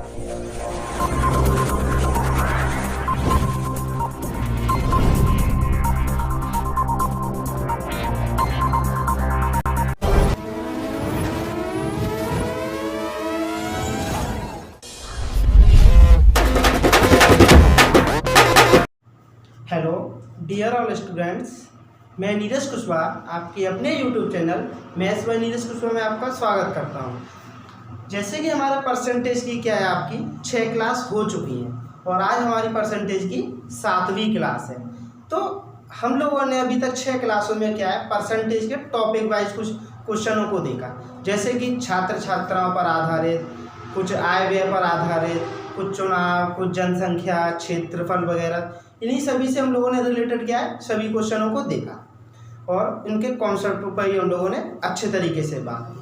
Hello dear all students, मैं नीरज कुशवाहा आपके अपने YouTube channel maths by Neeraj Kushwaha में आपका स्वागत करता हूं। जैसे कि हमारा परसेंटेज की क्या है, आपकी 6 क्लास हो चुकी हैं और आज हमारी परसेंटेज की 7वीं क्लास है। तो हम लोगों ने अभी तक 6 क्लासों में क्या है, परसेंटेज के टॉपिक वाइज कुछ क्वेश्चनों को देखा, जैसे कि छात्र छात्राओं पर आधारित, कुछ आय व्यय पर आधारित, कुछ चुनाव, कुछ जनसंख्या, क्षेत्रफल वगैरह। इन्हीं सभी से हम लोगों ने रिलेटेड क्या है, सभी क्वेश्चनों को देखा और इनके कॉन्सेप्ट पर ही हम लोगों ने अच्छे तरीके से बात की।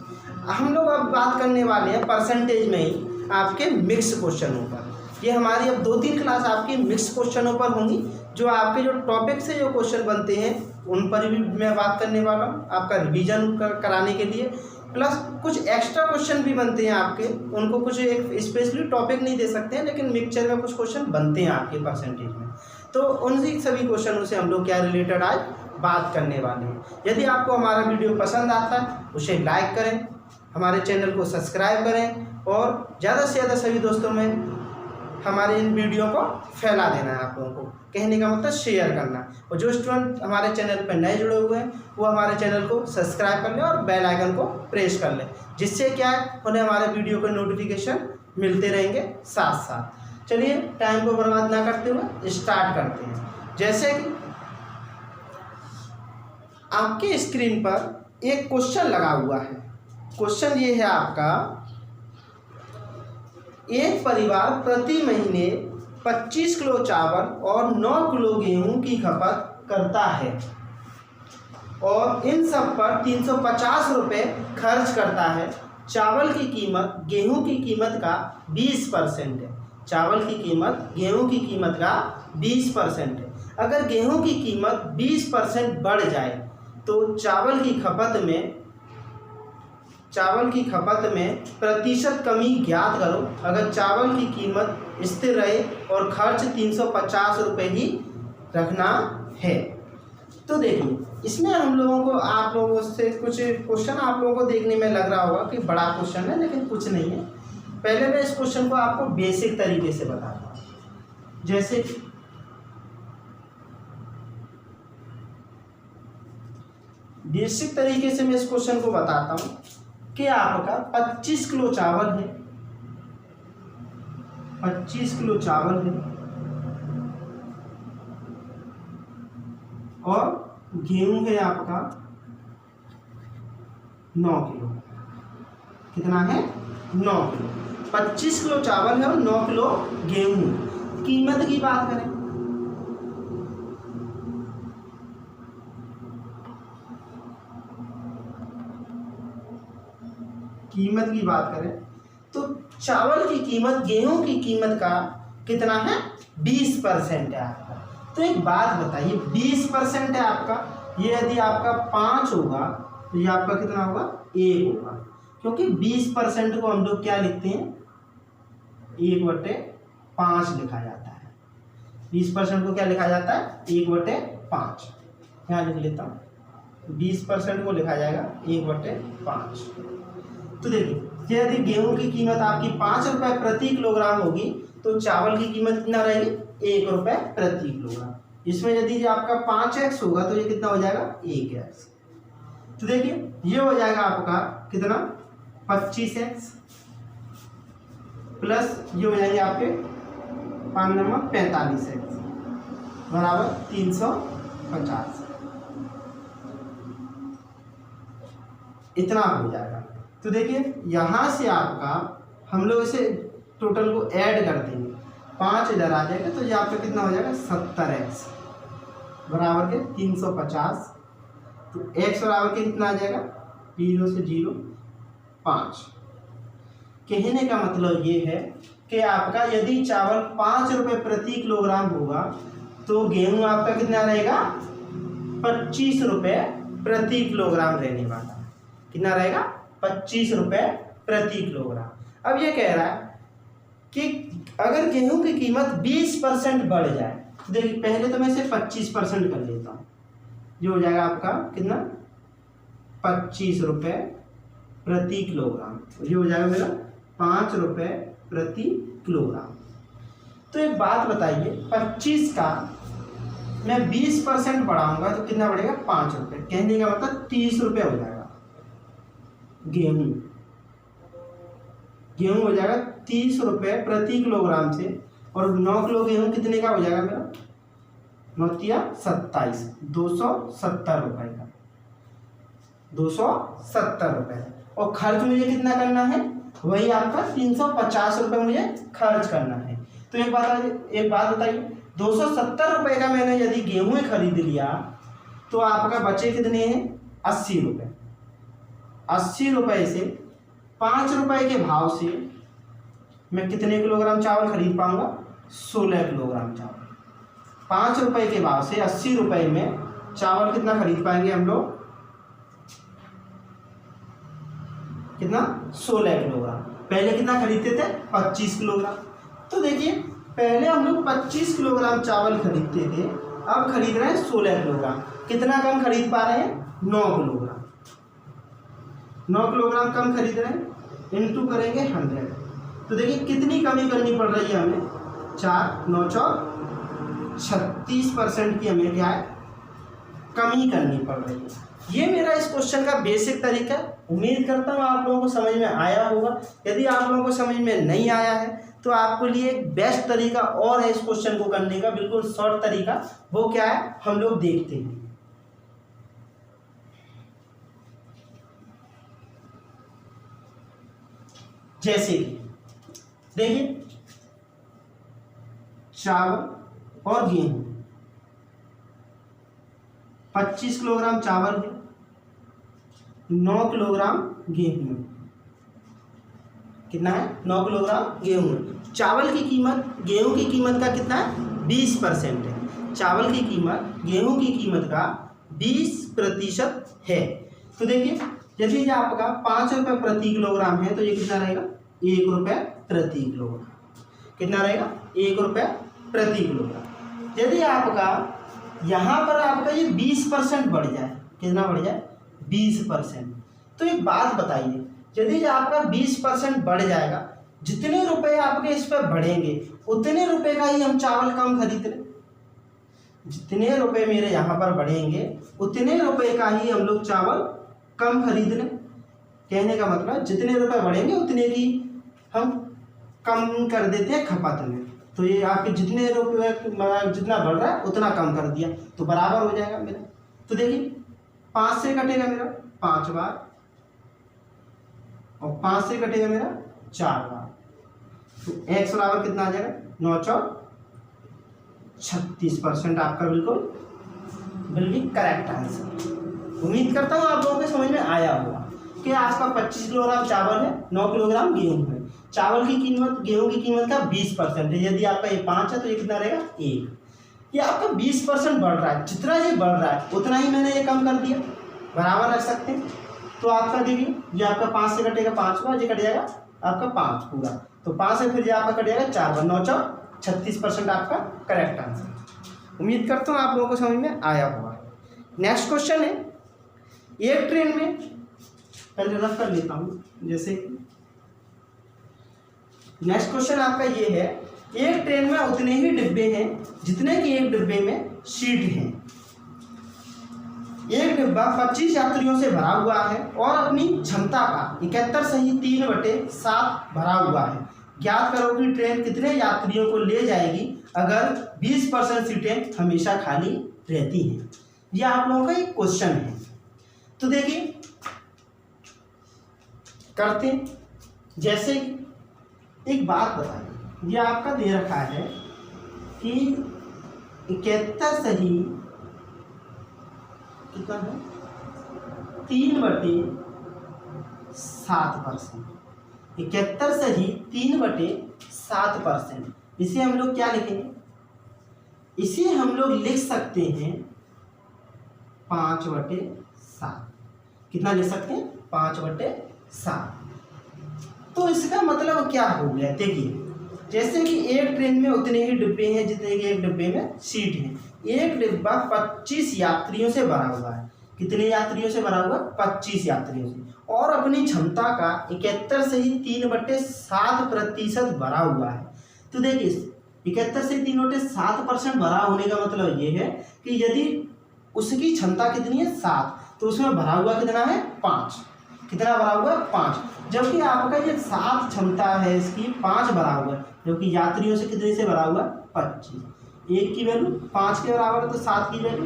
हम लोग अब बात करने वाले हैं परसेंटेज में ही आपके मिक्स क्वेश्चनों पर। ये हमारी अब 2-3 क्लास आपकी मिक्स क्वेश्चनों पर होंगी, जो आपके जो टॉपिक से जो क्वेश्चन बनते हैं उन पर भी मैं बात करने वाला हूँ, आपका रिवीजन कराने के लिए। प्लस कुछ एक्स्ट्रा क्वेश्चन भी बनते हैं आपके, उनको कुछ एक स्पेशली टॉपिक नहीं दे सकते हैं, लेकिन मिक्सचर में कुछ क्वेश्चन बनते हैं आपके परसेंटेज में। तो उन सभी क्वेश्चनों से हम लोग क्या रिलेटेड आज बात करने वाले हैं। यदि आपको हमारा वीडियो पसंद आता है उसे लाइक करें, हमारे चैनल को सब्सक्राइब करें और ज़्यादा से ज़्यादा सभी दोस्तों में हमारे इन वीडियो को फैला देना है। आप लोगों को कहने का मतलब शेयर करना। और जो स्टूडेंट हमारे चैनल पर नए जुड़े हुए हैं वो हमारे चैनल को सब्सक्राइब कर लें और बेल आइकन को प्रेस कर लें, जिससे क्या है, उन्हें हमारे वीडियो के नोटिफिकेशन मिलते रहेंगे साथ साथ। चलिए टाइम को बर्बाद ना करते हुए स्टार्ट करते हैं। जैसे कि आपके स्क्रीन पर एक क्वेश्चन लगा हुआ है। क्वेश्चन ये है आपका, एक परिवार प्रति महीने 25 किलो चावल और 9 किलो गेहूं की खपत करता है और इन सब पर 350 रुपये खर्च करता है। चावल की कीमत गेहूं की कीमत का 20% है। चावल की कीमत गेहूं की कीमत का 20% है। अगर गेहूं की कीमत 20% बढ़ जाए तो चावल की खपत में प्रतिशत कमी ज्ञात करो। अगर चावल की कीमत स्थिर रहे और खर्च 350 रुपये ही रखना है। तो देखिए, इसमें हम लोगों को आप लोगों से कुछ क्वेश्चन आप लोगों को देखने में लग रहा होगा कि बड़ा क्वेश्चन है, लेकिन कुछ नहीं है। पहले मैं इस क्वेश्चन को आपको बेसिक तरीके से बताता हूँ। जैसे बेसिक तरीके से मैं इस क्वेश्चन को बताता हूँ कि आपका 25 किलो चावल है, 25 किलो चावल है और गेहूं है आपका 9 किलो। कितना है? 9 किलो। 25 किलो चावल है और 9 किलो गेहूं। कीमत की बात करें, तो चावल की कीमत गेहूं की कीमत का कितना है? 20% है आपका। तो एक बात बताइए, 20% है आपका, ये यदि आपका 5 होगा तो ये आपका कितना होगा? 1 होगा, क्योंकि 20% को हम लोग क्या लिखते हैं? 1/5 लिखा जाता है। 20% को क्या लिखा जाता है? 1/5। यहाँ लिख लेता हूँ, 20% को लिखा जाएगा 1/5। तो देखिए, यदि गेहूं की कीमत आपकी 5 रुपये प्रति किलोग्राम होगी तो चावल की कीमत कितना रहेगी? 1 रुपये प्रति किलोग्राम। इसमें यदि आपका 5x होगा तो ये कितना हो जाएगा? 1x। तो देखिए, ये हो जाएगा आपका कितना? 25x प्लस ये हो जाएंगे आपके 45x बराबर 350। इतना हो जाएगा। तो देखिए, यहाँ से आपका हम लोग इसे टोटल को ऐड कर देंगे, 5 इधर आ जाएगा तो ये आपका कितना हो जाएगा? 70x बराबर के 350। तो x बराबर के कितना आ जाएगा? 0 से 0 5। कहने का मतलब ये है कि आपका यदि चावल 5 रुपये प्रति किलोग्राम होगा तो गेहूं आपका कितना रहेगा? 25 रुपये प्रति किलोग्राम रहने वाला। कितना रहेगा? 25 रुपये प्रति किलोग्राम। अब ये कह रहा है कि अगर गेहूं की कीमत 20% बढ़ जाए, तो देखिए पहले तो मैं इसे 25% कर लेता हूँ, जो हो जाएगा आपका कितना 25 रुपये प्रति किलोग्राम, ये हो जाएगा मेरा 5 रुपये प्रति किलोग्राम। तो एक बात बताइए, 25 का मैं 20% बढ़ाऊंगा तो कितना बढ़ेगा 5 रुपये, कहने का मतलब 30 रुपये हो जाएगा। गेहूं हो जाएगा 30 रुपये प्रति किलोग्राम से, और 9 किलो गेहूं कितने का हो जाएगा मेरा 9×27 270 रुपये का, 270 रुपये। और खर्च मुझे कितना करना है, वही आपका 350 रुपये मुझे खर्च करना है। तो एक बात बताइए, 270 रुपये का मैंने यदि गेहूं खरीद लिया तो आपका बचे कितने हैं 80 रुपये। 80 रुपये से 5 रुपये के भाव से मैं कितने किलोग्राम चावल खरीद पाऊंगा 16 किलोग्राम चावल। 5 रुपये के भाव से 80 रुपये में चावल कितना खरीद पाएंगे हम लोग, कितना 16 किलोग्राम। पहले कितना खरीदते थे 25 किलोग्राम। तो देखिए पहले हम लोग 25 किलोग्राम चावल खरीदते थे, अब खरीद रहे हैं 16 किलोग्राम। कितना कम खरीद पा रहे हैं 9 किलोग्राम। 9 किलोग्राम कम खरीद रहे हैं, इंटू करेंगे 100। तो देखिए कितनी कमी करनी पड़ रही है हमें, 4 9 36% की हमें क्या है कमी करनी पड़ रही है। ये मेरा इस क्वेश्चन का बेसिक तरीका। उम्मीद करता हूँ आप लोगों को समझ में आया होगा। यदि आप लोगों को समझ में नहीं आया है तो आपको लिए एक बेस्ट तरीका और है इस क्वेश्चन को करने का, बिल्कुल शॉर्ट तरीका। वो क्या है हम लोग देखते हैं। जैसे कि देखिए चावल और गेहूं, 25 किलोग्राम चावल है, 9 किलोग्राम गेहूं है। कितना है 9 किलोग्राम गेहूं है। चावल की कीमत गेहूं की कीमत का कितना है 20% है। चावल की कीमत गेहूं की कीमत का 20% है। तो देखिए यदि ये आपका 5 रुपये प्रति किलोग्राम है तो ये कितना रहेगा 1 रुपये प्रति किलोग्राम। कितना रहेगा 1 रुपये प्रति किलोग्राम। यदि आपका यहाँ पर आपका ये 20% बढ़ जाए, कितना बढ़ जाए 20%। तो एक बात बताइए, यदि आपका 20% बढ़ जाएगा, जितने रुपए आपके इस पर बढ़ेंगे उतने रुपए का ही हम चावल कम खरीद लें। जितने रुपए मेरे यहाँ पर बढ़ेंगे उतने रुपए का ही हम लोग चावल कम खरीद लें। कहने का मतलब जितने रुपए बढ़ेंगे उतने की हम कम कर देते हैं खपत में। तो ये आपके जितने रुपये जितना बढ़ रहा है उतना कम कर दिया तो बराबर हो जाएगा मेरा। तो देखिए 5 से कटेगा मेरा 5 बार और 5 से कटेगा मेरा 4 बार। तो x बराबर कितना आ जाएगा 9×36% आपका बिल्कुल करेक्ट आंसर। उम्मीद करता हूँ आप लोगों को समझ में आया होगा कि आपका 25 किलोग्राम चावल है, 9 किलोग्राम गेहूं है। चावल की कीमत गेहूं की कीमत का 20% है। यदि आपका ये 5 है तो ये कितना रहेगा 1। ये आपका 20% बढ़ रहा है, जितना ये बढ़ रहा है उतना ही मैंने ये कम कर दिया, बराबर रख सकते हैं। तो आपका देखिए ये आपका 5 से कटेगा 5 बार, ये कट जाएगा आपका 5 पूरा, तो 5 से फिर ये आपका कट जाएगा 4 बार। 9×36% आपका करेक्ट आंसर। उम्मीद करता हूँ आप लोगों को समझ में आया होगा। नेक्स्ट क्वेश्चन है, एक ट्रेन में, पहले रफ कर लेता हूँ। जैसे नेक्स्ट क्वेश्चन आपका ये है, एक ट्रेन में उतने ही डिब्बे हैं जितने कि एक डिब्बे में सीट हैं। एक डिब्बा 25 यात्रियों से भरा हुआ है और अपनी क्षमता का 71/7 भरा हुआ है। ज्ञात करो कि ट्रेन कितने यात्रियों को ले जाएगी अगर 20% सीटें हमेशा खाली रहती हैं। यह आप लोगों का एक क्वेश्चन है। तो देखिए करते हैं। जैसे एक बात बताइए, यह आपका दे रखा है कि 71 सही कितना है 3/7%। 71 सही 3/7%। इसे हम लोग क्या लिखेंगे, इसे हम लोग लिख सकते हैं 5/7। कितना लिख सकते हैं 5/7। तो इसका मतलब क्या हो गया, देखिए जैसे कि एक ट्रेन में उतने ही डिब्बे हैं जितने कि एक डिब्बे में सीट है। एक डिब्बा 25 यात्रियों से भरा हुआ है। कितने यात्रियों से भरा हुआ? 25 यात्रियों से, और अपनी क्षमता का 71 से ही 3/7% भरा हुआ है। तो देखिए 71 से 3/7% भरा होने का मतलब ये है कि यदि उसकी क्षमता कितनी है 7, तो उसमें भरा हुआ कितना है 5। कितना भरा हुआ है 5, जबकि आपका ये 7 क्षमता है इसकी 5 भरा हुआ है, जबकि यात्रियों से कितने से भरा हुआ है 25। एक की वैल्यू 5 के बराबर है तो 7 की वैल्यू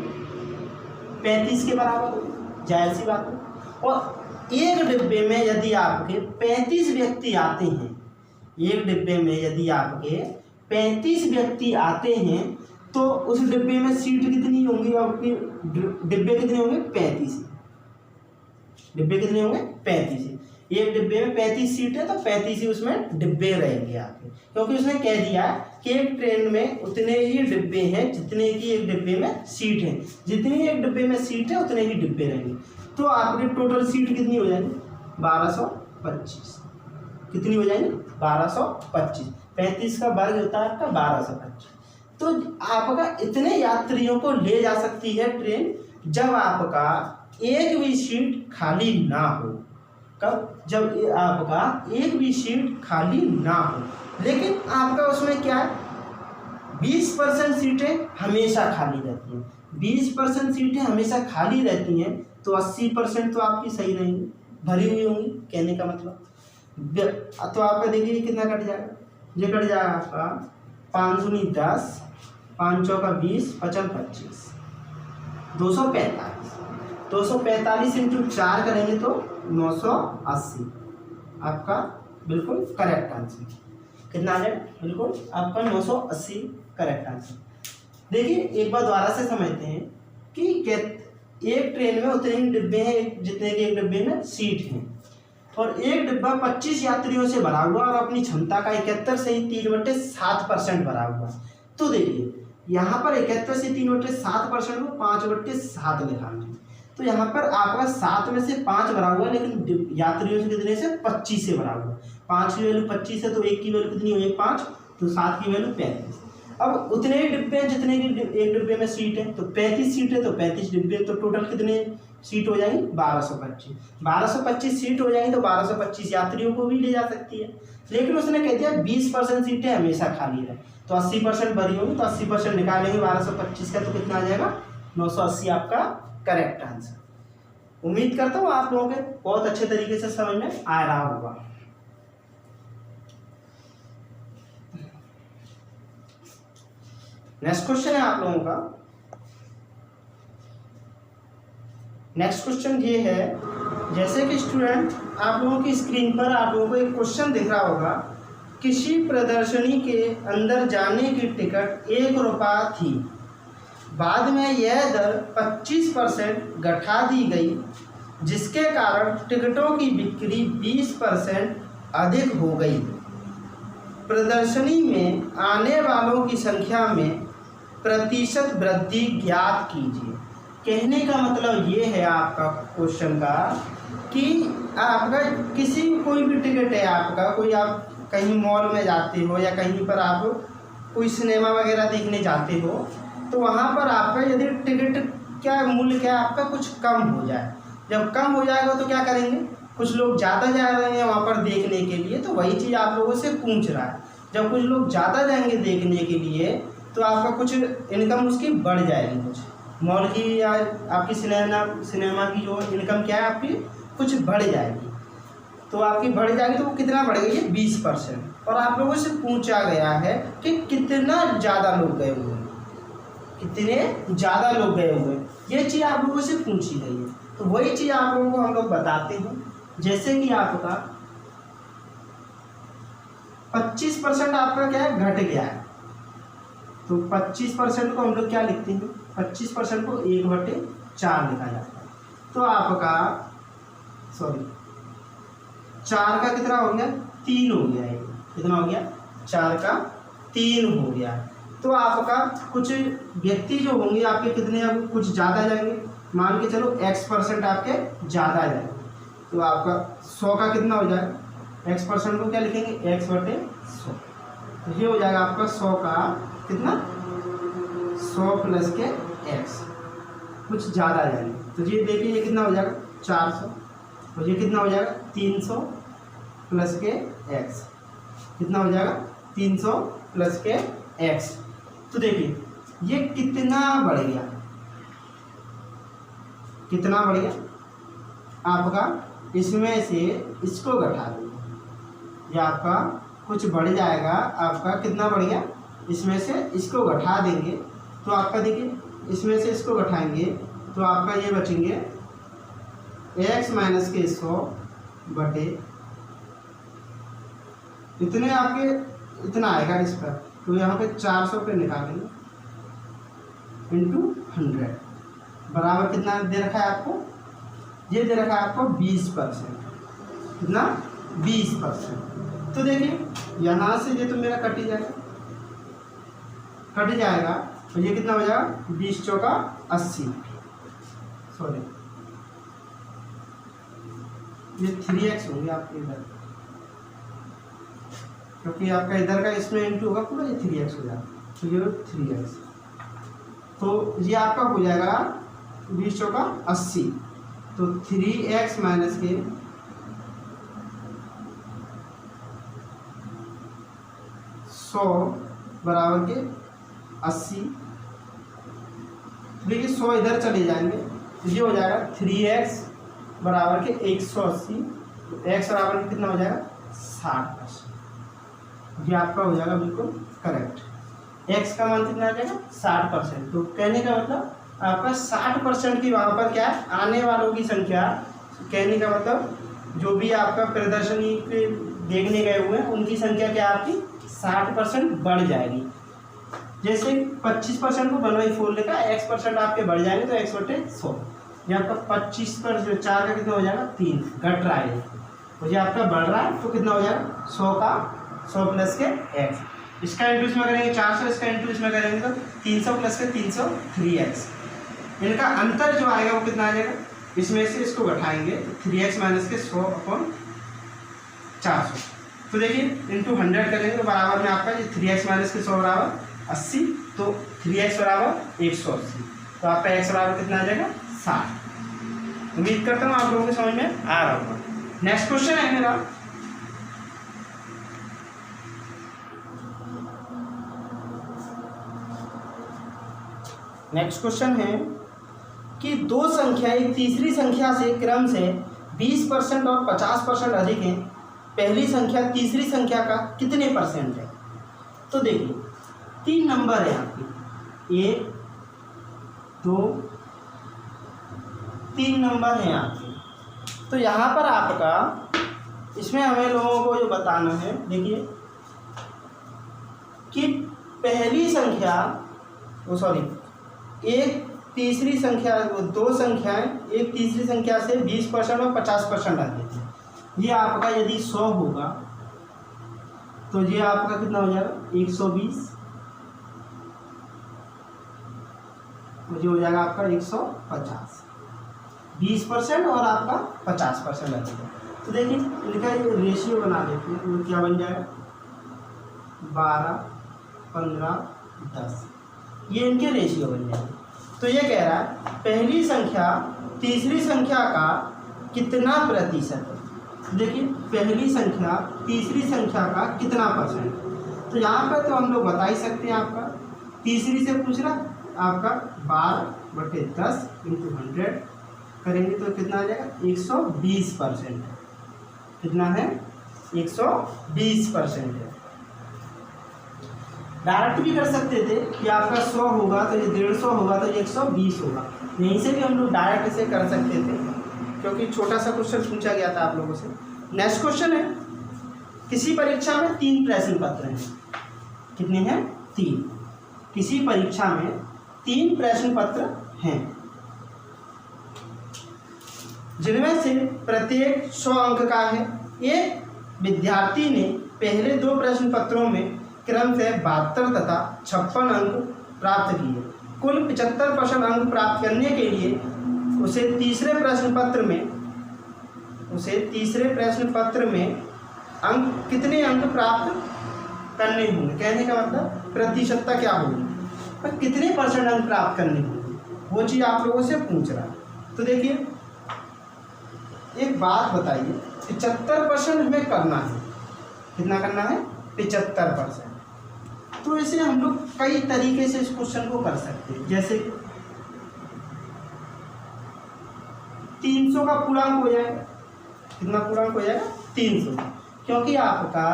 35 के बराबर हो, जाहिर सी बात है। और एक डिब्बे में यदि आपके 35 व्यक्ति आते हैं, एक डिब्बे में यदि आपके 35 व्यक्ति आते हैं तो उस डिब्बे में सीट कितनी होंगी? आपके डिब्बे कितने होंगे? 35। डिब्बे कितने होंगे? 35। एक डिब्बे में 35 सीट है तो 35 ही उसमें डिब्बे रहेंगे आपके, क्योंकि उसने कह दिया कि एक ट्रेन में उतने ही डिब्बे हैं जितने की एक डिब्बे में सीट है। जितनी एक डिब्बे में सीट है उतने ही डिब्बे रहेंगे। तो आपकी टोटल सीट कितनी हो जाएगी? 1225। कितनी हो जाएंगी? 1225। 35 का वर्ग होता है आपका 1225। तो आपका इतने यात्रियों को ले जा सकती है ट्रेन जब आपका एक भी सीट खाली ना हो। कब? जब आपका एक भी सीट खाली ना हो। लेकिन आपका उसमें क्या है, 20% सीटें हमेशा खाली रहती हैं। 20% सीटें हमेशा खाली रहती हैं तो 80% तो आपकी सही रहेंगी, भरी हुई होंगी, कहने का मतलब। तो आपका देखिए कितना कट जाएगा? ये कट जाएगा आपका 5 दूनी 10, 5 चौका 20, 55 25, 245। 245 इंटू 4 करेंगे तो 980 आपका बिल्कुल करेक्ट आंसर। कितना आ जाएगा? बिल्कुल आपका 980 करेक्ट आंसर। देखिए एक बार दोबारा से समझते हैं कि एक ट्रेन में उतने ही डिब्बे हैं जितने के एक डिब्बे में सीट हैं, और एक डिब्बा 25 यात्रियों से भरा हुआ और अपनी क्षमता का 71 से ही 3/7% भरा हुआ। तो देखिए यहाँ पर 71 से 3/7% को 5/7 लिखा है। तो यहाँ पर आपका 7 में से 5 भरा हुआ है, लेकिन यात्रियों से कितने से? 25 से भरा हुआ। 5 की वैल्यू 25 है तो 1 की वैल्यू कितनी हो जाएगी? 5, तो 7 की वैल्यू 35। अब उतने ही डिब्बे हैं जितने की एक डिब्बे में सीट है, तो 35 सीट है तो 35 डिब्बे, तो टोटल कितने सीट हो जाएंगी? 1225। 1225 सीट हो जाएंगी तो 1225 यात्रियों को भी ले जा सकती है। लेकिन उसने कह दिया 20% सीटें हमेशा खाली रहे, तो 80% भरी होगी, तो 80% निकालेंगे 1225 का, तो कितना आ जाएगा? 980 आपका करेक्ट आंसर। उम्मीद करता हूँ आप लोगों के बहुत अच्छे तरीके से समझ में आ रहा होगा। नेक्स्ट क्वेश्चन है आप लोगों का। नेक्स्ट क्वेश्चन ये है, जैसे कि स्टूडेंट आप लोगों की स्क्रीन पर आप लोगों को एक क्वेश्चन दिख रहा होगा, किसी प्रदर्शनी के अंदर जाने की टिकट 1 रुपया थी, बाद में यह दर 25% घटा दी गई, जिसके कारण टिकटों की बिक्री 20% अधिक हो गई। प्रदर्शनी में आने वालों की संख्या में प्रतिशत वृद्धि ज्ञात कीजिए। कहने का मतलब ये है आपका क्वेश्चन का कि आपका किसी कोई भी टिकट है आपका, कोई आप कहीं मॉल में जाते हो या कहीं पर आप कोई सिनेमा वगैरह देखने जाते हो, तो वहाँ पर आपका यदि टिकट क्या मूल्य क्या आपका कुछ कम हो जाए। जब कम हो जाएगा तो क्या करेंगे, कुछ लोग ज़्यादा जा रहे हैं वहाँ पर देखने के लिए, तो वही चीज़ आप लोगों से पूछ रहा है। जब कुछ लोग ज़्यादा जाएंगे देखने के लिए तो आपका कुछ इनकम उसकी बढ़ जाएगी, कुछ मॉल की या आपकी सिनेमा की जो इनकम क्या है आपकी कुछ बढ़ जाएगी। तो आपकी बढ़ जाएगी तो वो कितना बढ़ेगा? ये 20%। और आप लोगों से पूछा गया है कि कितना ज़्यादा लोग गए हुए हैं, कितने ज़्यादा लोग गए हुए हैं, ये चीज़ आप लोगों से पूछी गई है। तो वही चीज़ आप लोगों को हम लोग बताते हैं। जैसे कि आपका 25% आपका क्या है घट गया है, तो 25% को हम लोग क्या लिखते हैं, 25% को 1/4 लिखा जाता है। तो आपका 4 का कितना हो गया? 3 हो गया है। कितना हो गया? 4 का 3 हो गया। तो आपका कुछ व्यक्ति जो होंगे आपके कितने, अब कुछ ज़्यादा जाएंगे, मान के चलो x% आपके ज़्यादा जाएंगे, तो आपका 100 का कितना हो जाएगा? x% को क्या लिखेंगे? x/100। तो ये हो जाएगा आपका 100 का कितना 100 प्लस के x, कुछ ज़्यादा जाएंगे। तो ये देखिए ये कितना हो जाएगा 400, और ये कितना हो जाएगा 300 प्लस के x, कितना हो जाएगा 300 प्लस के x। तो देखिए ये कितना बढ़ गया, कितना बढ़ गया आपका, इसमें से इसको घटा देंगे, ये आपका कुछ बढ़ जाएगा आपका, कितना बढ़ गया, इसमें से इसको घटा देंगे तो आपका देखिए इसमें से इसको घटाएंगे तो आपका ये बचेंगे x माइनस के 100 बटे इतने आपके इतना आएगा इस पर, तो यहाँ पे 400 पे निकालेंगे इंटू 100 बराबर कितना दे रखा है आपको, ये दे रखा है आपको 20%, कितना 20%। तो देखिए यहाँ से ये तो मेरा कट ही जाएगा, कट जाएगा, तो ये कितना हो जाएगा 20 चौका 80, सॉरी ये 3x होंगे आपके इधर, क्योंकि आपका इधर का इसमें इंटू होगा पूरा, ये 3x हो जाएगा, तो ये 3x, तो ये आपका हो जाएगा 20 चौका 80, तो 3x माइनस के 100 बराबर के 80, देखिए 100 इधर चले जाएंगे, तो ये हो जाएगा 3x बराबर के 180, तो x बराबर कितना हो जाएगा 60%, ये आपका हो जाएगा बिल्कुल करेक्ट। x का मान कितना आ जाएगा 60%, तो कहने का मतलब आपका 60% की वहाँ पर क्या है आने वालों की संख्या, कहने का मतलब जो भी आपका प्रदर्शनी पे देखने गए हुए हैं उनकी संख्या क्या आपकी 60% बढ़ जाएगी। जैसे 25% को 1/4 लिखा, x% आपके बढ़ जाएंगे तो x/100, ये आपका 25% 4 का कितना हो जाएगा 3, घट रहा है, तो ये आपका बढ़ रहा है, तो कितना हो जाएगा 100 का 100 प्लस के x, इसका इंटू इसमें करेंगे 400, इसका इंटू इसमें करेंगे तो 300 प्लस के 300 3x, इनका अंतर जो आएगा वो कितना आ जाएगा, इसमें से इसको घटाएंगे तो 3x माइनस के 100/400, तो देखिए इंटू 100 करेंगे तो बराबर में आपका ये 3x माइनस के 100 बराबर 80, तो 3x बराबर 180, तो आपका x बराबर कितना आ जाएगा 60। उम्मीद करता हूँ आप लोगों के समझ में आ रहा होगा। नेक्स्ट क्वेश्चन है मेरा, नेक्स्ट क्वेश्चन है कि दो संख्या एक तीसरी संख्या से क्रम से 20% और 50% अधिक है, पहली संख्या तीसरी संख्या का कितने परसेंट है। तो देखिए 3 नंबर है आपके, 1 2 3 नंबर हैं आपके, तो यहाँ पर आपका इसमें हमें लोगों को जो बताना है, देखिए कि पहली संख्या एक तीसरी संख्या, दो संख्याएं एक तीसरी संख्या से 20% और 50% आती है। ये आपका यदि 100 होगा तो ये आपका कितना हो जाएगा 120, तो ये हो जाएगा आपका 150, 20% और आपका 50% आती है। तो देखिए इनका ये रेशियो बना देते हैं, वो क्या बन जाएगा 12 15 10, ये इनके रेशियो बन जाएंगे। तो ये कह रहा है पहली संख्या तीसरी संख्या का कितना प्रतिशत है। देखिए पहली संख्या तीसरी संख्या का कितना परसेंट, तो यहाँ पर तो हम लोग बता ही सकते हैं, आपका तीसरी से पूछ रहा आपका 12/10 × 100 करेंगे तो कितना आ जाएगा 120%, कितना है 120% है। डायरेक्ट भी कर सकते थे कि आपका 100 होगा तो ये 150 होगा तो ये 120 होगा, यहीं से भी हम लोग डायरेक्ट इसे कर सकते थे, क्योंकि छोटा सा क्वेश्चन पूछा गया था आप लोगों से। नेक्स्ट क्वेश्चन है, किसी परीक्षा में 3 प्रश्न पत्र हैं, कितने हैं 3, किसी परीक्षा में 3 प्रश्न पत्र हैं जिनमें से प्रत्येक 100 अंक का है। एक विद्यार्थी ने पहले 2 प्रश्न पत्रों में क्रम से 72 तथा 56 अंक प्राप्त किए। कुल 75% अंक प्राप्त करने के लिए उसे तीसरे प्रश्न पत्र में अंक कितने अंक प्राप्त करने होंगे। कहने का मतलब प्रतिशतता क्या होगी, पर कितने परसेंट अंक प्राप्त करने होंगे, वो चीज़ आप लोगों से पूछ रहा है। तो देखिए एक बात बताइए, 75% हमें करना है, कितना करना है, 75%। तो इसे हम लोग कई तरीके से इस क्वेश्चन को कर सकते हैं। जैसे 300 का पूर्णांक हो जाएगा, कितना पूर्णांक हो जाएगा, 300, क्योंकि आपका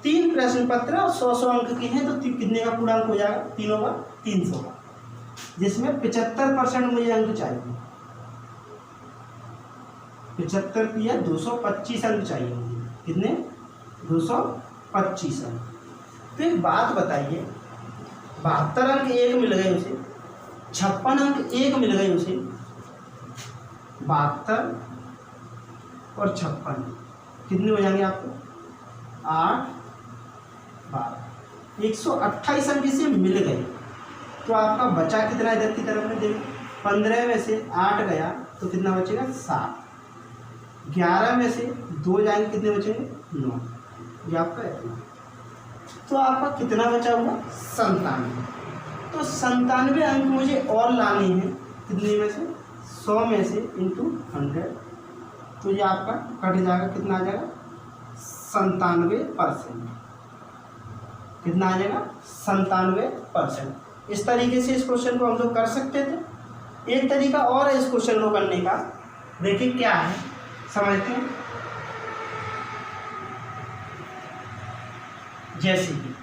3 प्रश्न पत्र और 100 अंक के हैं, तो कितने का पूर्णांक हो जाएगा, तीनों का 300 का, जिसमें 75% मुझे अंक चाहिए। 75 की है 225 अंक चाहिए मुझे, कितने, 225 अंक। तो एक बात बताइए, 72 अंक एक मिल गए उसे, 56 अंक एक मिल गए उसे, 72 और 56 कितने हो जाएंगे आपको, 8 12, 128 अंक इसे मिल गए। तो आपका बचा कितना इधर की तरफ में, देखो 15 में से 8 गया तो कितना बचेगा, 7, 11 में से 2 जाएंगे, कितने बचेंगे, 9, ये आपका इतना। तो आपका कितना बचा हुआ, 97। तो 97 अंक मुझे और लाने हैं, कितने में से, 100 में से इंटू 100, तो ये आपका कट जाएगा, कितना आ जाएगा, 97%। कितना आ जाएगा, 97%। इस तरीके से इस क्वेश्चन को हम लोग कर सकते थे। एक तरीका और है इस क्वेश्चन को करने का, देखिए क्या है, समझते हैं। जैसे कि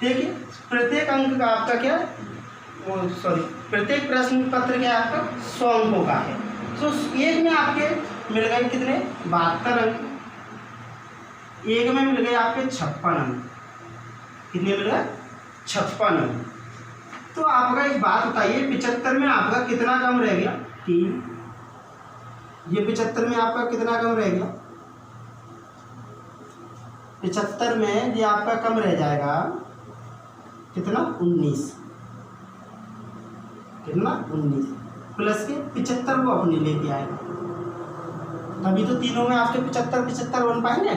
देखिए प्रत्येक अंक का आपका क्या, प्रत्येक प्रश्न पत्र क्या आपका 100 अंकों का है। तो एक में आपके मिल गए कितने, 72 अंक, एक में मिल गए आपके 56 अंक, कितने मिल गए, 56 अंक। तो आपका एक बात बताइए, 75 में आपका कितना कम रह गया, 3, ये 75 में आपका कितना कम रह गया, 75 में ये आपका कम रह जाएगा, कितना, 19, कितना, 19 प्लस के 75 को अपने लेके आएगा, तभी तो तीनों में आपके 75 बन पाएंगे।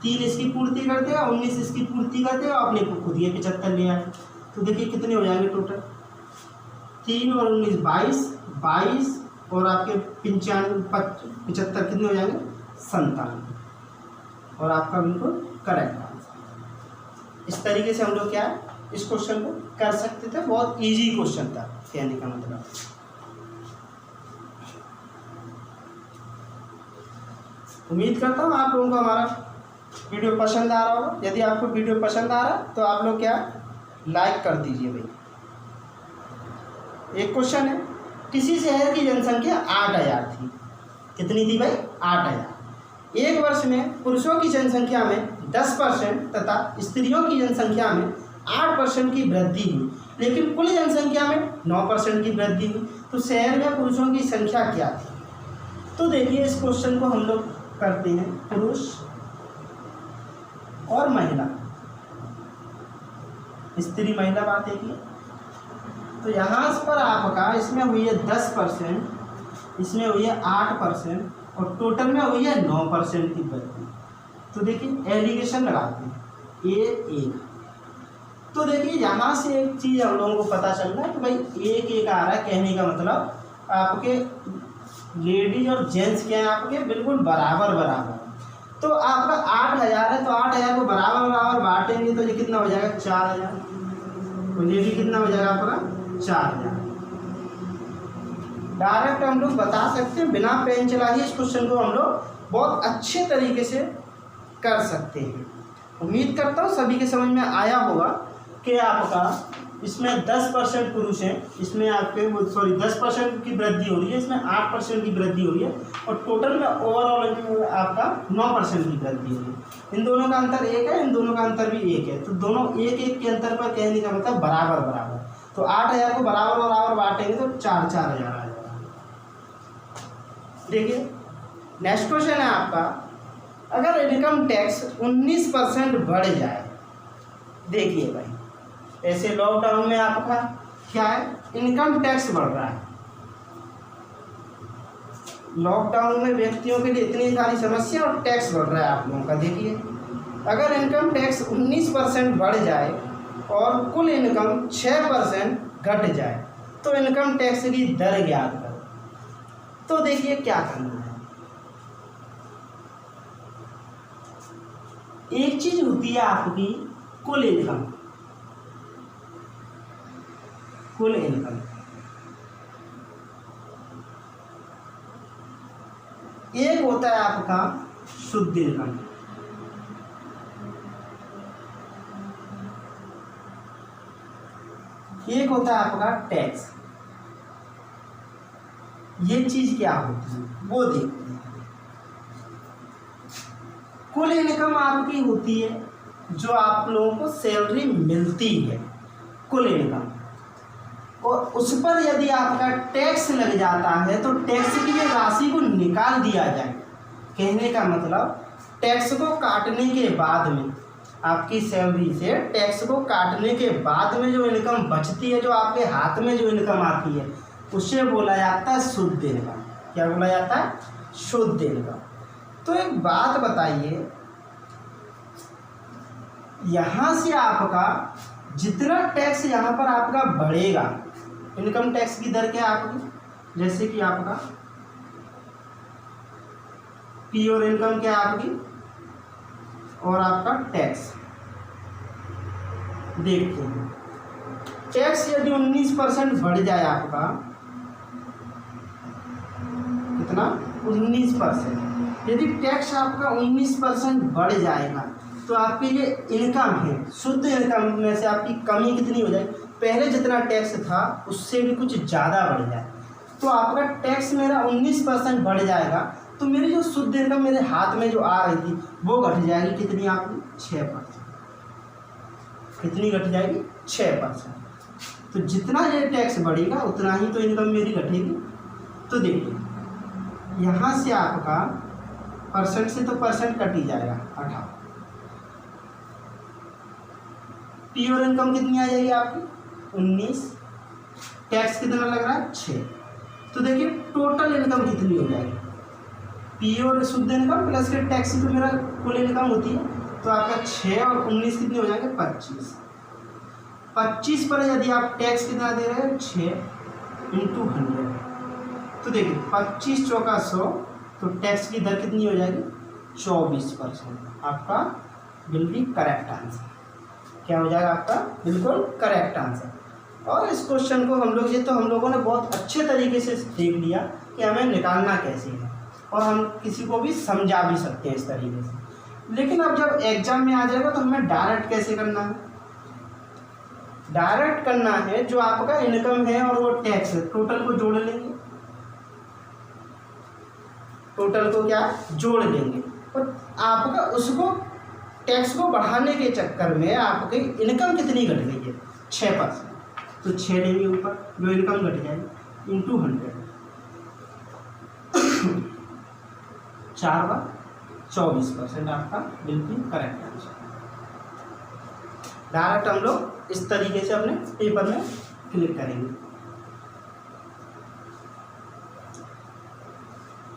3 इसकी पूर्ति कर देगा, 19 इसकी पूर्ति कर देगा, अपने को खुद ये 75 ले आए। तो देखिए कितने हो जाएंगे टोटल, 3 और 19 22 और आपके 75 कितने हो जाएंगे, 97, और आपका बिल्कुल करेक्ट आंसर। इस तरीके से हम लोग क्या है, इस क्वेश्चन को कर सकते थे। बहुत इजी क्वेश्चन था, कहने का मतलब। उम्मीद करता हूँ आप लोगों को हमारा वीडियो पसंद आ रहा होगा। यदि आपको वीडियो पसंद आ रहा है तो आप लोग क्या, लाइक कर दीजिए भाई। एक क्वेश्चन है, किसी शहर की जनसंख्या 8000 थी, कितनी थी भाई, 8000। एक वर्ष में पुरुषों की जनसंख्या में 10% तथा स्त्रियों की जनसंख्या में 8% की वृद्धि हुई, लेकिन कुल जनसंख्या में 9% की वृद्धि हुई। तो शहर में पुरुषों की संख्या क्या थी। तो देखिए इस क्वेश्चन को हम लोग करते हैं, पुरुष और महिला, स्त्री महिला बात एक ही। तो यहाँ पर आपका इसमें हुई है 10%, इसमें हुई है 8%, और टोटल में हुई है 9% की वृद्धि। तो देखिए एलिगेशन लगाते हैं, एक। तो देखिए यहाँ से एक चीज़ हम लोगों को पता चल रहा है कि भाई एक आ रहा है, कहने का मतलब आपके लेडीज और जेंट्स क्या हैं, आपके बिल्कुल बराबर। तो आपका 8000 है, तो 8000 को बराबर बांटेंगे तो ये कितना हो जाएगा, 4000, तो ये भी कितना हो जाएगा आपका, 4000। डायरेक्ट हम लोग बता सकते हैं, बिना पेन चलाए इस क्वेश्चन को हम लोग बहुत अच्छे तरीके से कर सकते हैं। उम्मीद करता हूँ सभी के समझ में आया होगा कि आपका इसमें 10% पुरुष हैं, इसमें आपके 10% की वृद्धि हो रही है, इसमें 8% की वृद्धि हो रही है, और टोटल में ओवरऑल आपका 9% की वृद्धि हो रही है। इन दोनों का अंतर 1 है, इन दोनों का अंतर भी 1 है, तो दोनों 1 के अंतर पर कहने का मतलब बराबर। तो 8000 को बराबर बांटेंगे तो 4000 आ जाएगा। देखिए नेक्स्ट क्वेश्चन है आपका, अगर इनकम टैक्स 19% बढ़ जाए। देखिए भाई ऐसे लॉकडाउन में आपका क्या है, इनकम टैक्स बढ़ रहा है, लॉकडाउन में व्यक्तियों के लिए इतनी सारी समस्या और टैक्स बढ़ रहा है आप लोगों का। देखिए, अगर इनकम टैक्स 19% बढ़ जाए और कुल इनकम 6% घट जाए तो इनकम टैक्स की दर ज्ञात करो। तो देखिए क्या करना है। एक चीज होती है आपकी कुल इनकम, कुल इनकम, एक होता है आपका शुद्ध इनकम, एक होता है आपका टैक्स। ये चीज क्या होती है वो देखते हैं। कुल इनकम आपकी होती है जो आप लोगों को सैलरी मिलती है, कुल इनकम, और उस पर यदि आपका टैक्स लग जाता है तो टैक्स की ये राशि को निकाल दिया जाए। कहने का मतलब टैक्स को काटने के बाद में, आपकी सैलरी से टैक्स को काटने के बाद में जो इनकम बचती है, जो आपके हाथ में जो इनकम आती है, उसे बोला जाता है शुद्ध इनकम। क्या बोला जाता है? शुद्ध इनकम। तो एक बात बताइए, यहाँ से आपका जितना टैक्स यहाँ पर आपका बढ़ेगा, इनकम टैक्स की दर क्या है आपकी, जैसे कि आपका प्योर इनकम क्या है आपकी, और आपका टैक्स देखते हैं। टैक्स यदि 19% बढ़ जाए आपका, कितना? 19%। यदि टैक्स आपका 19% बढ़ जाएगा तो आपकी ये इनकम है, शुद्ध इनकम में से आपकी कमी कितनी हो जाए, पहले जितना टैक्स था उससे भी कुछ ज़्यादा बढ़ जाए। तो आपका टैक्स मेरा 19% बढ़ जाएगा, तो मेरी जो शुद्ध इनकम मेरे हाथ में जो आ रही थी वो घट जाएगी। कितनी आपकी? 6%। कितनी घट जाएगी? 6%। तो जितना ये टैक्स बढ़ेगा उतना ही तो इनकम मेरी घटेगी। तो देखिए, यहाँ से आपका परसेंट से तो परसेंट कट ही जाएगा 18। प्योर इनकम कितनी आ जाएगी आपकी? 19। टैक्स कितना लग रहा है? 6। तो देखिए टोटल इनकम कितनी हो जाएगी, प्योर शुद्ध इनकम प्लस के टैक्स तो मेरा कुल इनकम होती है, तो आपका 6 और 19 कितने हो जाएंगे? 25। 25 पर यदि आप टैक्स कितना दे रहे हैं? 6 × 100। तो देखिए 25 चौका 100, तो टैक्स की दर कितनी हो जाएगी? 24%। आपका बिल्कुल करेक्ट आंसर क्या हो जाएगा? आपका बिल्कुल करेक्ट आंसर। और इस क्वेश्चन को हम लोगों ने बहुत अच्छे तरीके से देख लिया कि हमें निकालना कैसे है, और हम किसी को भी समझा भी सकते हैं इस तरीके से। लेकिन अब जब एग्जाम में आ जाएगा तो हमें डायरेक्ट कैसे करना है? डायरेक्ट करना है, जो आपका इनकम है और वो टैक्स है, टोटल को जोड़ लेंगे। टोटल को क्या? जोड़ लेंगे। और आपका उसको टैक्स को बढ़ाने के चक्कर में आपकी इनकम कितनी घट गई है? 6%। तो 6 लेंगे ऊपर, जो इनकम घट जाएगी, × 100। 4 बार 24% आपका बिल्कुल करेक्ट आंसर। डायरेक्ट हम लोग इस तरीके से अपने पेपर में क्लिक करेंगे।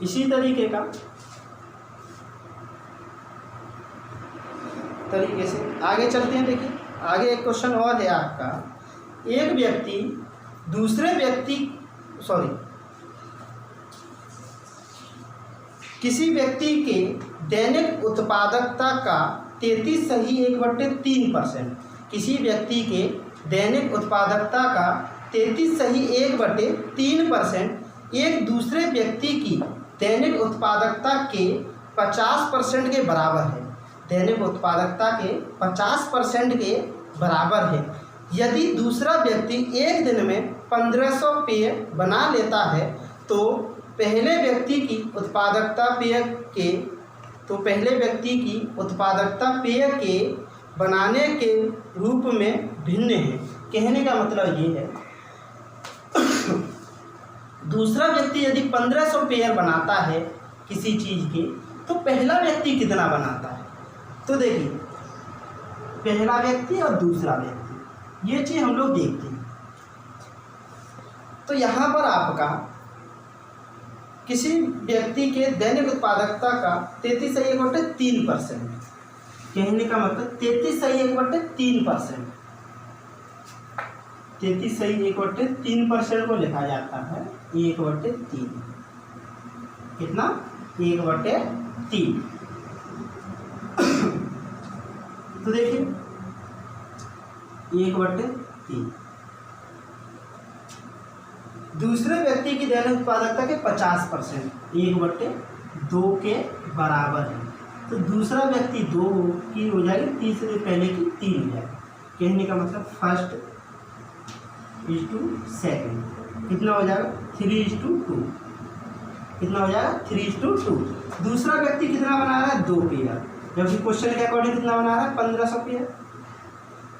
इसी तरीके से आगे चलते हैं। देखिए आगे एक क्वेश्चन और है आपका, एक व्यक्ति दूसरे व्यक्ति किसी व्यक्ति के दैनिक उत्पादकता का 33.1/3%, किसी व्यक्ति के दैनिक उत्पादकता का 33.1/3% एक दूसरे व्यक्ति की दैनिक उत्पादकता के 50% के बराबर है। दैनिक उत्पादकता के 50% के बराबर है। यदि दूसरा व्यक्ति एक दिन में 1500 पेय बना लेता है तो पहले व्यक्ति की उत्पादकता पेय के बनाने के रूप में भिन्न है। कहने का मतलब ये है, दूसरा व्यक्ति यदि 1500 पेयर बनाता है किसी चीज़ के, तो पहला व्यक्ति कितना बनाता है? तो देखिए पहला व्यक्ति और दूसरा व्यक्ति, ये चीज़ हम लोग देखते हैं। तो यहाँ पर आपका किसी व्यक्ति के दैनिक उत्पादकता का 33.3%। कहने का मतलब 33.3%। 33.3% को लिखा जाता है 1/3। कितना? 1/3। तो देखिए 1/3 दूसरे व्यक्ति की दैनिक उत्पादकता के 50%, 1/2 के बराबर है। तो दूसरा व्यक्ति 2 की हो जाएगी, तीसरे पहले की 3 हो जाएगी। कहने का मतलब फर्स्ट इज टू सेकेंड कितना हो जाएगा? 3:2। कितना हो जाएगा? 3:2। दूसरा व्यक्ति कितना बना रहा है? 2 पेयर, जबकि क्वेश्चन के अकॉर्डिंग कितना बना रहा है? 1500 पेयर।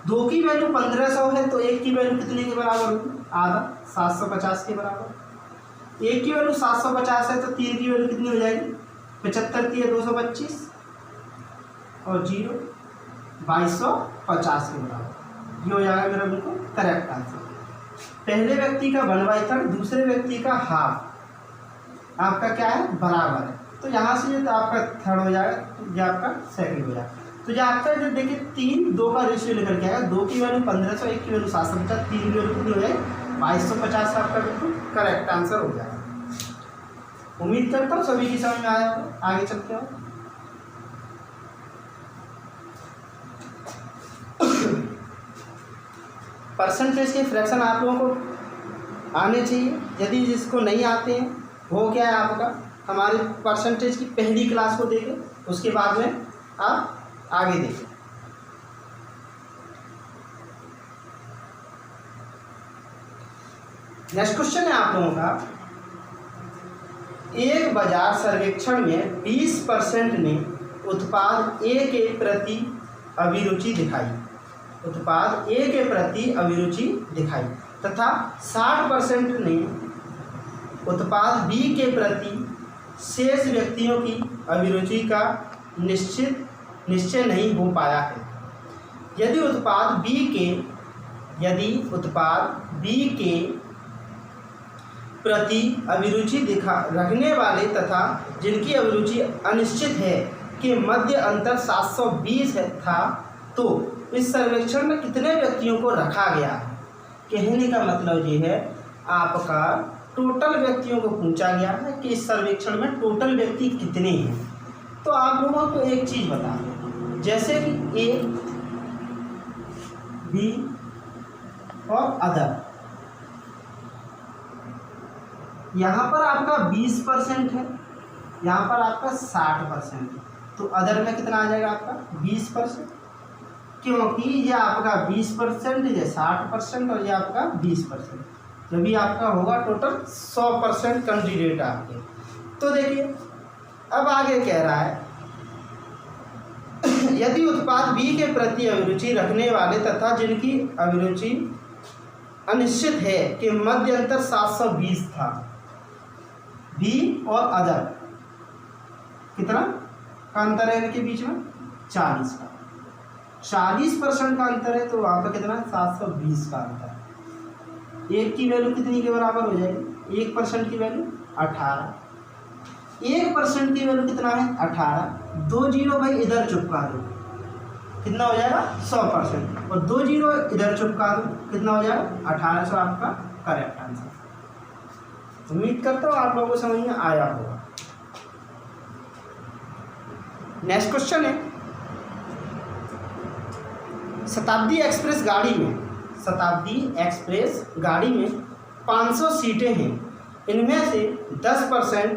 2 की वैल्यू 1500 है तो 1 की वैल्यू कितने के बराबर होगी? आधा, 750 के बराबर। 1 की वैल्यू 750 है तो 3 की वैल्यू कितनी हो जाएगी? 75 की है 225 और 0 2250 के बराबर। ये हो जाएगा मेरा बिल्कुल करेक्ट आंसर। पहले व्यक्ति का 1/3, दूसरे व्यक्ति का हाफ आपका क्या है? बराबर है। तो यहाँ से ये तो आपका थर्ड हो जाएगा, ये आपका सेकंड हो जाएगा। तो ये आपका जो देखिए 3-2 का रेशियो लेकर के आएगा। 2 की वैल्यू 1500, 1 की वैल्यू 750, 3 की वैल्यू कितनी हो जाएगी? 2250। आपका बिल्कुल करेक्ट आंसर हो जाएगा। उम्मीद करता हूँ सभी की समझ में आया होगा। आगे चलते हो। परसेंटेज के फ्रैक्शन आप लोगों को आने चाहिए। यदि जिसको नहीं आते हैं वो क्या है आपका, हमारे परसेंटेज की पहली क्लास को देखें, उसके बाद में आप आगे देखें। नेक्स्ट क्वेश्चन है आप लोगों का, एक बाजार सर्वेक्षण में 20% ने उत्पाद ए के प्रति अभिरुचि दिखाई। उत्पाद ए के प्रति अभिरुचि दिखाई तथा 60% ने उत्पाद बी के प्रति शेष व्यक्तियों की अभिरुचि का निश्चय नहीं हो पाया है। यदि उत्पाद बी के प्रति अभिरुचि रखने वाले तथा जिनकी अभिरुचि अनिश्चित है के मध्य अंतर 720 था, तो इस सर्वेक्षण में कितने व्यक्तियों को रखा गया है? कहने का मतलब ये है आपका टोटल व्यक्तियों को पूछा गया है कि इस सर्वेक्षण में टोटल व्यक्ति कितने हैं। तो आप लोगों को एक चीज़ बता दें, जैसे कि ए, बी और अदर, यहाँ पर आपका 20% है, यहाँ पर आपका 60% है, तो अदर में कितना आ जाएगा आपका? 20%, क्योंकि ये आपका 20%, ये 60% और ये आपका 20%, जब भी आपका होगा टोटल 100% कैंडिडेट आपके। तो देखिए अब आगे कह रहा है यदि उत्पाद बी के प्रति अभिरुचि रखने वाले तथा जिनकी अभिरुचि अनिश्चित है के मध्य अंतर 720 था। बी और अदर कितना का अंतर है इनके बीच में? 40 का। 40% का अंतर है तो वहाँ पर कितना? 720 का अंतर है। 1 की वैल्यू कितनी के बराबर हो जाएगी? 1% की वैल्यू 18। 1% की वैल्यू कितना है? 18। 2 जीरो भाई इधर चुपका दो, कितना हो जाएगा? 100%। और 2 जीरो इधर चुपका दो, कितना हो जाएगा? 1800 आपका करेक्ट आंसर। उम्मीद करता हूँ आप लोगों को समझ में आया होगा। नेक्स्ट क्वेश्चन है, शताब्दी एक्सप्रेस गाड़ी में 500 सीटें हैं। इनमें से 10%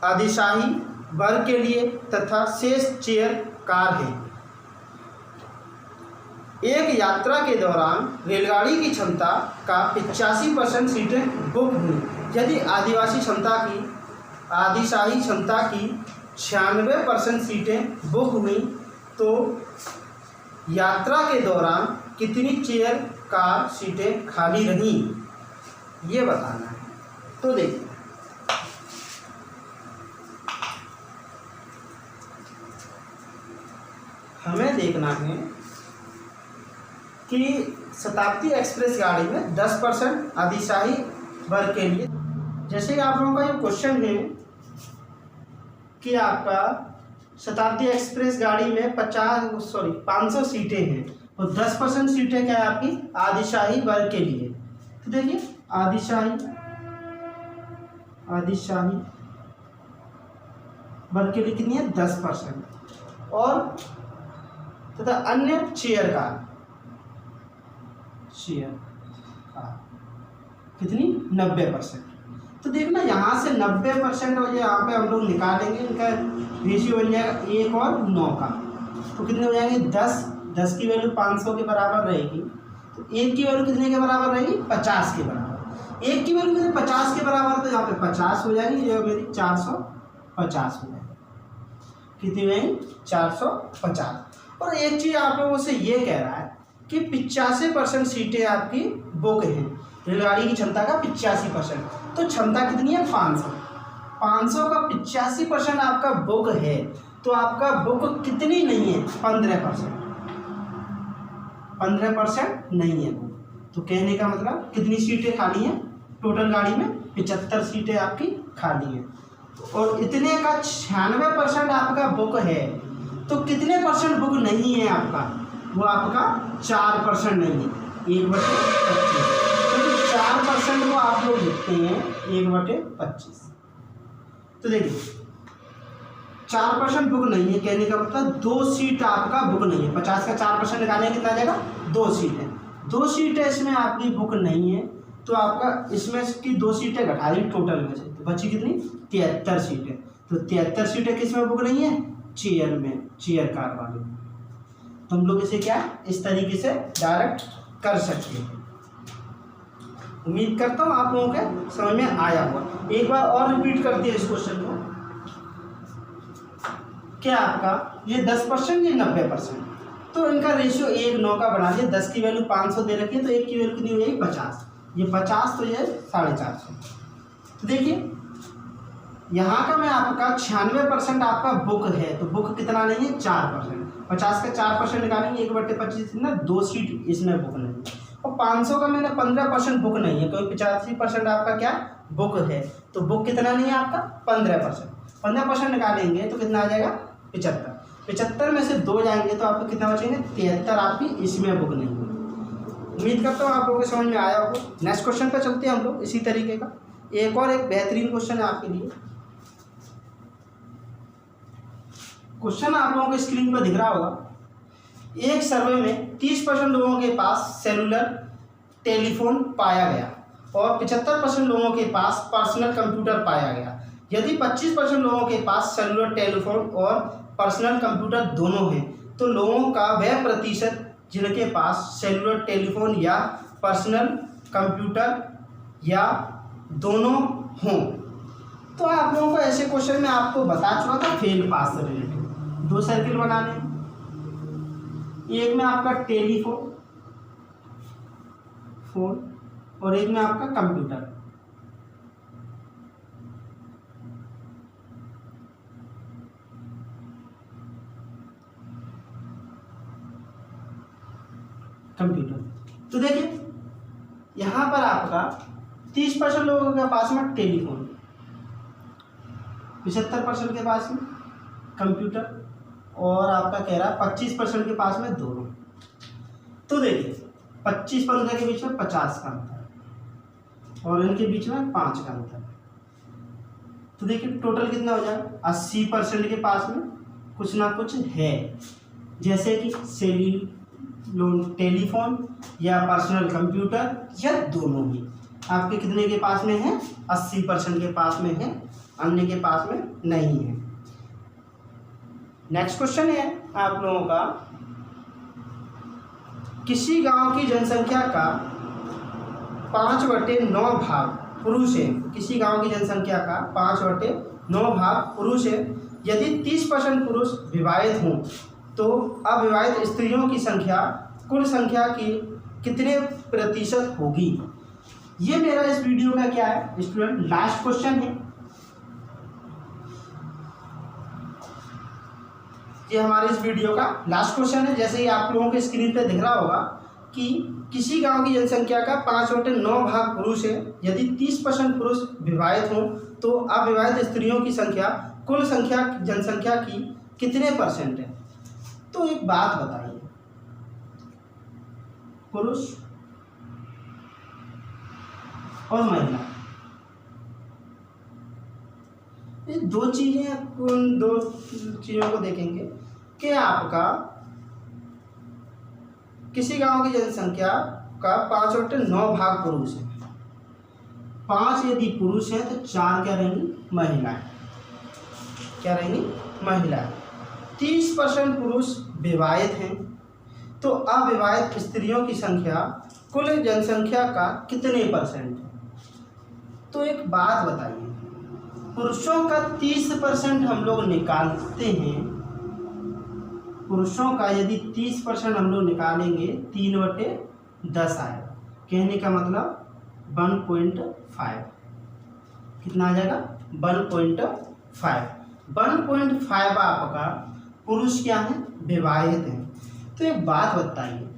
आदिशाही वर्ग के लिए तथा शेष चेयर कार है। एक यात्रा के दौरान रेलगाड़ी की क्षमता का 85% सीटें बुक हुई। यदि आदिशाही क्षमता की 96% सीटें बुक हुई तो यात्रा के दौरान कितनी चेयर कार सीटें खाली रहीं, ये बताना है। तो देखिए हमें देखना है कि शताब्दी एक्सप्रेस गाड़ी में 10% आदिशाही वर्ग के लिए जैसे कि आप लोगों का ये क्वेश्चन है कि आपका शताब्दी एक्सप्रेस गाड़ी में 500 सीटें हैं और 10% सीटें क्या है आपकी आदिशाही वर्ग के लिए। तो देखिए आदिशाही वर्ग के लिए कितनी है 10% और तथा अन्य चेयर कार कितनी 90%। तो देखना यहाँ से 90% और यहाँ पे हम लोग निकालेंगे, इनका रेशियो बन जाएगा 1 और 9 का। तो कितने हो जाएंगे 10 की वैल्यू 500 के बराबर रहेगी, तो 1 की वैल्यू कितने के बराबर रहेगी 50 के बराबर। 1 की वैल्यू मेरे 50 के बराबर, तो यहाँ पे 50 हो जाएगी, ये मेरी 450 हो जाएगी। कितनी रहेंगी 450। और एक चीज़ आप लोगों से ये कह रहा है कि 85% सीटें आपकी बुक हैं, रेलगाड़ी की क्षमता का 85%। तो क्षमता कितनी है 500 का 85% आपका बुक है, तो आपका बुक कितनी नहीं है 15% नहीं है। तो कहने का मतलब कितनी सीटें खाली हैं टोटल गाड़ी में 75 सीटें आपकी खाली हैं। और इतने का 96% आपका बुक है, तो कितने परसेंट बुक नहीं है आपका, वो आपका 4% नहीं है 1/25। तो 4% को आप लोग लिखते हैं 1/25। तो देखिए 4% बुक नहीं है, कहने का मतलब 2 सीट आपका बुक नहीं है। 50 का 4% निकालेंगे कितना आ जाएगा 2 सीटें। 2 सीटें इसमें आपकी बुक नहीं है, तो आपका इसमें की 2 सीटें घटा दी टोटल में से, तो बची कितनी 73 सीटें। तो 73 सीटें किस में बुक नहीं है चेयर में, चेयर कार वाले। तो हम लोग इसे क्या इस तरीके से डायरेक्ट कर सकते हैं। उम्मीद करता हूँ आप लोगों के समझ में आया होगा। एक बार और रिपीट करते हैं इस क्वेश्चन को। क्या आपका ये 10% ये 90%, तो इनका रेशियो 1:9 का बना दिया। 10 की वैल्यू 500 दे रखी है, तो 1 की वैल्यू कितनी हो जाएगी 50। ये 50 तो ये 450। तो देखिए यहाँ का मैं आपका 96% आपका बुक है, तो बुक कितना नहीं है 4%। 50 का 4% निकालेंगे 1/25 ना, 2 सीट इसमें बुक नहीं है। और 500 का मैंने 15% बुक नहीं है, क्योंकि 85% आपका क्या बुक है, तो बुक कितना नहीं है आपका 15%। 15% निकालेंगे तो कितना आ जाएगा 75। 75 में से 2 जाएंगे तो आपको कितना बचेंगे 73 आपकी इसमें बुक नहीं है। उम्मीद करता हूँ आप लोगों को समझ में आया होगा। नेक्स्ट क्वेश्चन पे चलते हैं हम लोग इसी तरीके का। एक बेहतरीन क्वेश्चन है आपके लिए। क्वेश्चन आप लोगों को स्क्रीन पर दिख रहा होगा। एक सर्वे में 30% लोगों के पास सेलुलर टेलीफोन पाया गया और 75% लोगों के पास पर्सनल कंप्यूटर पाया गया। यदि 25% लोगों के पास सेलुलर टेलीफोन और पर्सनल कंप्यूटर दोनों हैं, तो लोगों का वह प्रतिशत जिनके पास सेलुलर टेलीफोन या पर्सनल कंप्यूटर या दोनों हों। तो आप लोगों को ऐसे क्वेश्चन में आपको बता चुका था फेल पास से रिलेटेड। 2 सर्किल बनाने, एक में आपका टेलीफोन और एक में आपका कंप्यूटर। तो देखिए यहाँ पर आपका 30% लोगों के पास में टेलीफोन, 75% के पास में कंप्यूटर और आपका कह रहा है 25% के पास में दोनों। तो देखिए 25-15 के बीच में 50 का अंतर और इनके बीच में 5 का अंतर। तो देखिए टोटल कितना हो जाएगा 80% के पास में कुछ ना कुछ है, जैसे कि सेलुलर टेलीफोन या पर्सनल कंप्यूटर या दोनों ही। आपके कितने के पास में है 80% के पास में है, अन्य के पास में नहीं है। नेक्स्ट क्वेश्चन है आप लोगों का, किसी गांव की जनसंख्या का 5/9 भाग पुरुष है। किसी गांव की जनसंख्या का 5/9 भाग पुरुष है। यदि 30% पुरुष विवाहित हों, तो अविवाहित स्त्रियों की संख्या कुल संख्या की कितने प्रतिशत होगी। ये मेरा इस वीडियो का क्या है स्टूडेंट लास्ट क्वेश्चन है। ये हमारे इस वीडियो का लास्ट क्वेश्चन है। जैसे ही आप लोगों के स्क्रीन पे दिख रहा होगा कि किसी गांव की जनसंख्या का 5/9 भाग पुरुष है। यदि 30% पुरुष विवाहित हों तो अविवाहित स्त्रियों की संख्या कुल संख्या जनसंख्या की कितने परसेंट है। तो एक बात बताइए, पुरुष और महिला, ये दो चीज़ों को देखेंगे कि आपका किसी गांव की जनसंख्या का 5/9 भाग पुरुष है। 5 यदि पुरुष हैं तो 4 क्या रहेंगी, महिलाएं। क्या रहेंगी, महिलाएं। 30% पुरुष विवाहित हैं तो अविवाहित स्त्रियों की संख्या कुल जनसंख्या का कितने परसेंट है। तो एक बात बताइए, पुरुषों का 30% हम लोग निकालते हैं, पुरुषों का यदि 30% हम लोग निकालेंगे 3/10 आएगा। कहने का मतलब 1.5 कितना आ जाएगा, 1.5। 1.5 आपका पुरुष क्या है, विवाहित है। तो एक बात बताइए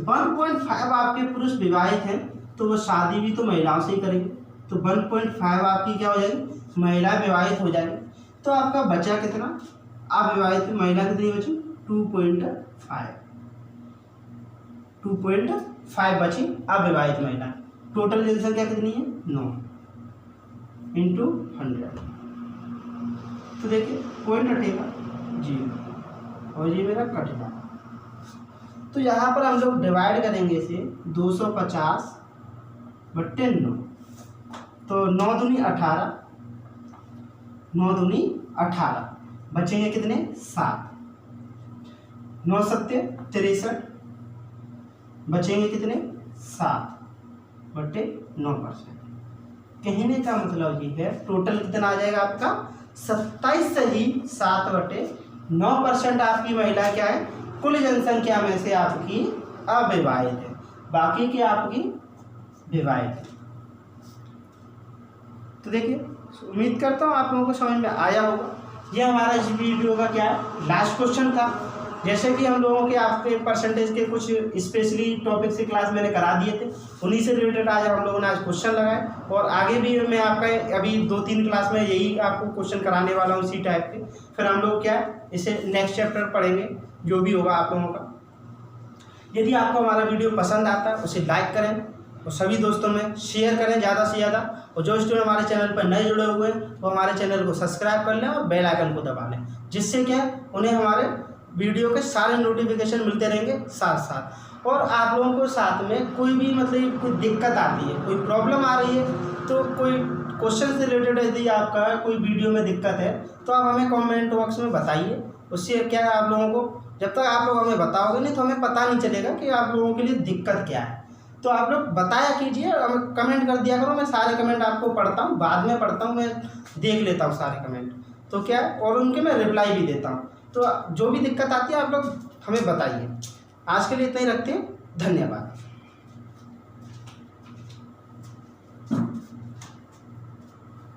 1.5 आपके पुरुष विवाहित हैं तो वो शादी भी तो महिलाओं से ही करेंगे, तो 1.5 आपकी क्या हो जाएगी, महिला विवाहित हो जाएगी। तो आपका बचा कितना, अविवाहित महिला कितनी बची, 2.5 बची अविवाहित महिला। टोटल जनसंख्या कितनी है, 9 × 100। तो देखिए पॉइंट हटेगा 0 और ये मेरा कट जाएगा। तो यहाँ पर हम लोग डिवाइड करेंगे इसे 250/9, तो 9 दूनी 18, 9 दूनी 18, बचेंगे कितने, 7, 9 सत्ते 63, बचेंगे कितने, 7/9%। कहने का मतलब ये है टोटल कितना आ जाएगा आपका 27 सही 7/9% आपकी महिला क्या है, कुल जनसंख्या में से आपकी अविवाहित है, बाकी की आपकी विवाहित है। तो देखिए उम्मीद करता हूँ आप लोगों को समझ में आया होगा। ये हमारा इस वीडियो का क्या है, लास्ट क्वेश्चन था। जैसे कि हम लोगों के आपके परसेंटेज के कुछ स्पेशली टॉपिक से क्लास मैंने करा दिए थे, उन्हीं से रिलेटेड आज हम लोगों ने आज क्वेश्चन लगाए और आगे भी मैं आपका अभी 2-3 क्लास में यही आपको क्वेश्चन कराने वाला हूँ इसी टाइप के। फिर हम लोग क्या है इसे नेक्स्ट चैप्टर पढ़ेंगे, जो भी होगा आप लोगों का। यदि आपको हमारा वीडियो पसंद आता है उसे लाइक करें और सभी दोस्तों में शेयर करें ज़्यादा से ज़्यादा, और जो स्टूडेंट हमारे चैनल पर नए जुड़े हुए हैं वो हमारे चैनल को सब्सक्राइब कर लें और बेल आइकन को दबा लें, जिससे क्या उन्हें हमारे वीडियो के सारे नोटिफिकेशन मिलते रहेंगे साथ साथ। और आप लोगों को साथ में कोई भी मतलब कोई दिक्कत आती है, कोई प्रॉब्लम आ रही है, तो कोई क्वेश्चन से रिलेटेड यदि आपका कोई वीडियो में दिक्कत है तो आप हमें कमेंट बॉक्स में बताइए। उससे क्या है आप लोगों को, जब तक आप लोग हमें बताओगे नहीं तो हमें पता नहीं चलेगा कि आप लोगों के लिए दिक्कत क्या है। तो आप लोग बताया कीजिए, हमें कमेंट कर दिया करो, मैं सारे कमेंट आपको पढ़ता हूँ, बाद में पढ़ता हूँ, मैं देख लेता हूँ सारे कमेंट, तो क्या है और उनके मैं रिप्लाई भी देता हूँ। तो जो भी दिक्कत आती है आप लोग हमें बताइए। आज के लिए इतना ही रखते हैं, धन्यवाद।